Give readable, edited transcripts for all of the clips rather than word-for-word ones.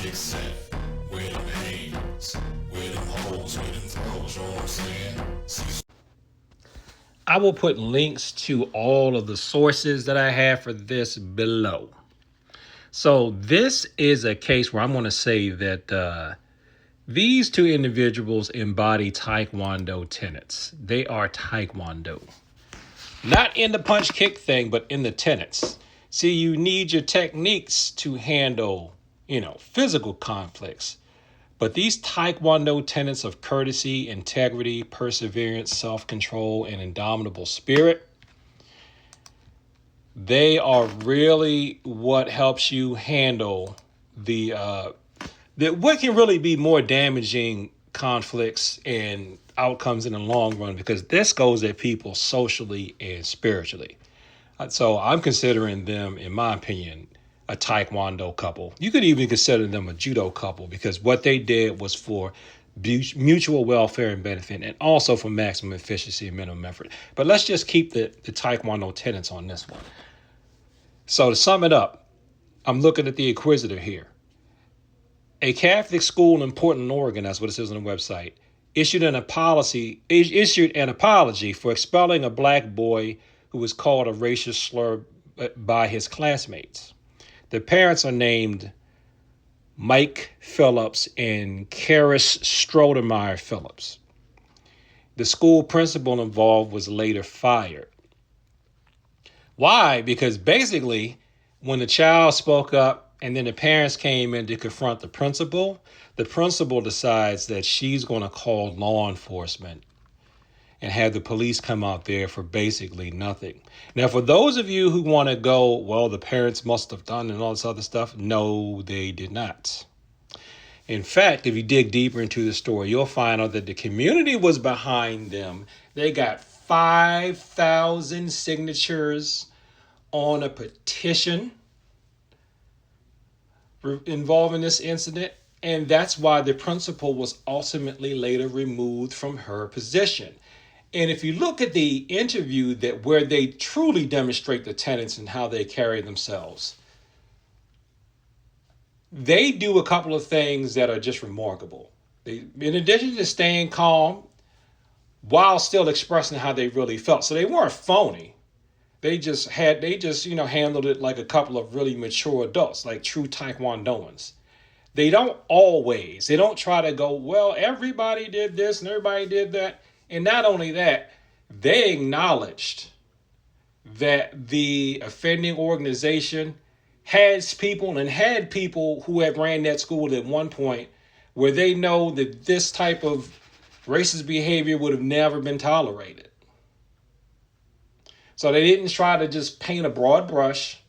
Except where them hands, where them holes, where them throws, you know what I'm saying? I will put links to all of the sources that I have for this below. So this is a case where I'm going to say that these two individuals embody Taekwondo tenets. They are Taekwondo. Not in the punch kick thing, but in the tenets. See, you need your techniques to handle, physical conflicts. But these Taekwondo tenets of courtesy, integrity, perseverance, self-control, and indomitable spirit, they are really what helps you handle the what can really be more damaging conflicts and outcomes in the long run, because this goes at people socially and spiritually. So I'm considering them, in my opinion, a Taekwondo couple. You could even consider them a judo couple, because what they did was for mutual welfare and benefit, and also for maximum efficiency and minimum effort. But let's just keep the Taekwondo tenets on this one. So to sum it up, I'm looking at the Inquisitor here. A Catholic school in Portland, Oregon, that's what it says on the website, issued an apology for expelling a black boy who was called a racial slur by his classmates. The parents are named Mike Phillips and Karis Stoudamire Phillips. The school principal involved was later fired. Why? Because basically, when the child spoke up and then the parents came in to confront the principal decides that she's going to call law enforcement and have the police come out there for basically nothing. Now, for those of you who want to go, well, the parents must have done and all this other stuff, no, they did not. In fact, if you dig deeper into the story, you'll find out that the community was behind them. They got 5,000 signatures on a petition involving this incident, and that's why the principal was ultimately later removed from her position. And if you look at the interview where they truly demonstrate the tenets and how they carry themselves, they do a couple of things that are just remarkable. In addition to staying calm while still expressing how they really felt. So they weren't phony. They just handled it like a couple of really mature adults, like true Taekwondoans. They don't try to go, well, everybody did this and everybody did that. And not only that, they acknowledged that the offending organization had people who had ran that school at one point where they know that this type of racist behavior would have never been tolerated. So they didn't try to just paint a broad brush.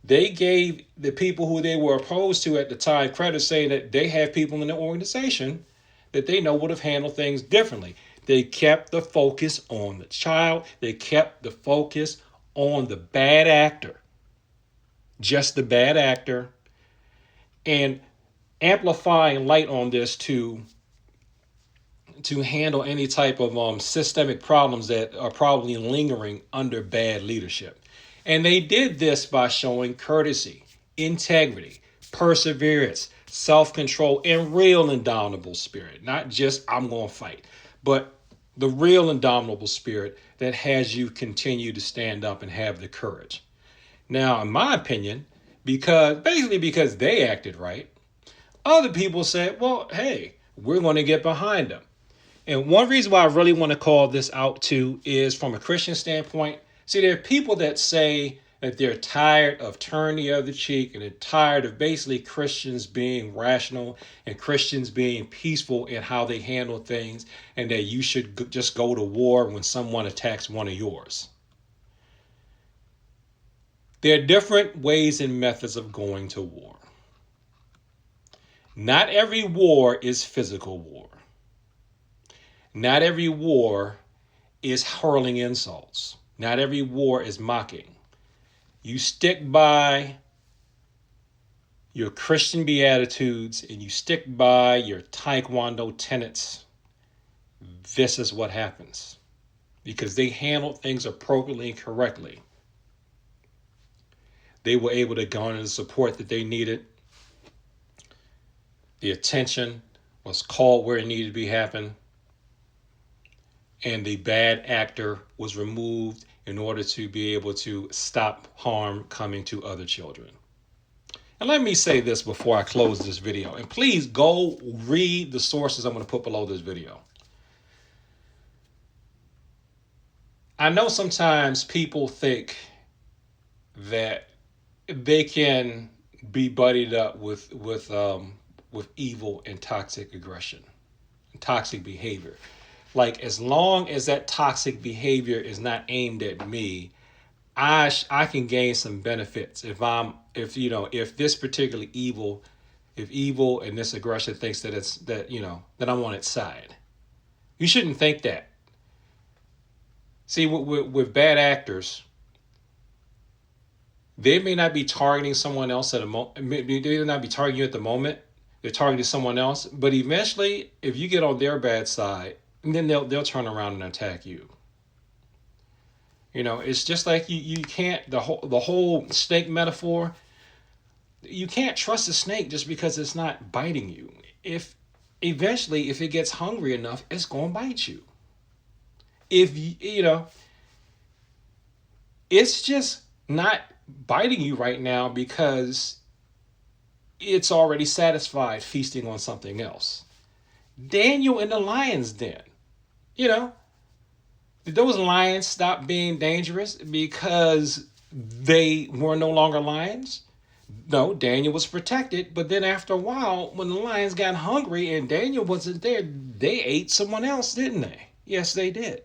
They gave the people who they were opposed to at the time credit, saying that they have people in the organization that they know would have handled things differently. They kept the focus on the child. They kept the focus on the bad actor. Just the bad actor. And amplifying light on this to handle any type of systemic problems that are probably lingering under bad leadership. And they did this by showing courtesy, integrity, perseverance, self-control, and real indomitable spirit. Not just, I'm going to fight, but the real indomitable spirit that has you continue to stand up and have the courage. Now, in my opinion, because they acted right, other people said, well, hey, we're going to get behind them. And one reason why I really want to call this out too is from a Christian standpoint. See, there are people that say that they're tired of turning the other cheek and they're tired of basically Christians being rational and Christians being peaceful in how they handle things, and that you should just go to war when someone attacks one of yours. There are different ways and methods of going to war. Not every war is physical war. Not every war is hurling insults. Not every war is mocking. You stick by your Christian beatitudes and you stick by your Taekwondo tenets. This is what happens. Because they handled things appropriately and correctly. They were able to garner the support that they needed. The attention was called where it needed to be happen, and the bad actor was removed in order to be able to stop harm coming to other children. And let me say this before I close this video, and please go read the sources I'm going to put below this video. I know sometimes people think that they can be buddied up with evil and toxic aggression, and toxic behavior. Like, as long as that toxic behavior is not aimed at me, I can gain some benefits if this particular evil and this aggression thinks that I'm on its side. You shouldn't think that. See, with bad actors, they may not be targeting someone else at a moment. They may not be targeting you at the moment. They're targeting someone else. But eventually, if you get on their bad side, then they'll turn around and attack you. It's just like you can't, the whole snake metaphor. You can't trust a snake just because it's not biting you. If it gets hungry enough, it's going to bite you. It's just not biting you right now because it's already satisfied feasting on something else. Daniel in the lion's den, did those lions stop being dangerous because they were no longer lions? No, Daniel was protected, but then after a while, when the lions got hungry and Daniel wasn't there, they ate someone else, didn't they? Yes, they did.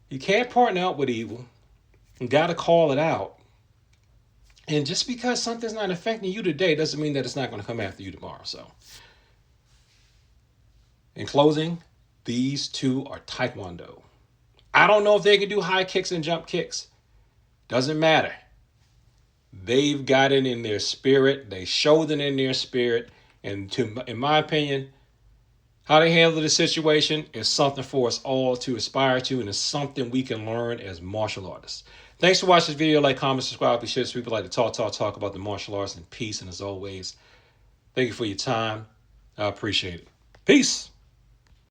You can't partner up with evil. You got to call it out. And just because something's not affecting you today doesn't mean that it's not going to come after you tomorrow. So, in closing, these two are Taekwondo. I don't know if they can do high kicks and jump kicks. Doesn't matter. They've got it in their spirit. They showed it in their spirit. And in my opinion, how they handle the situation is something for us all to aspire to, and it's something we can learn as martial artists. Thanks for watching this video. Like, comment, subscribe. Be sure to people like to talk about the martial arts in peace. And as always, thank you for your time. I appreciate it. Peace.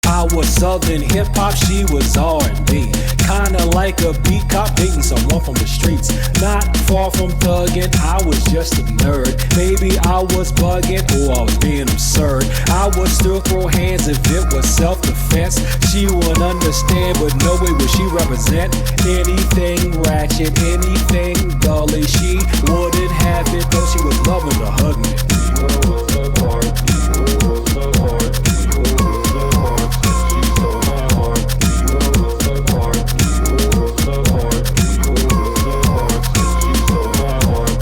I was southern hip-hop, she was R&B. Kinda like a beat cop dating someone from the streets. Not far from thugging, I was just a nerd. Maybe I was bugging or I was being absurd. I would still throw hands if it was self-defense. She would understand, but no way would she represent anything ratchet, anything gully. She wouldn't have it, though she was loving to hug me.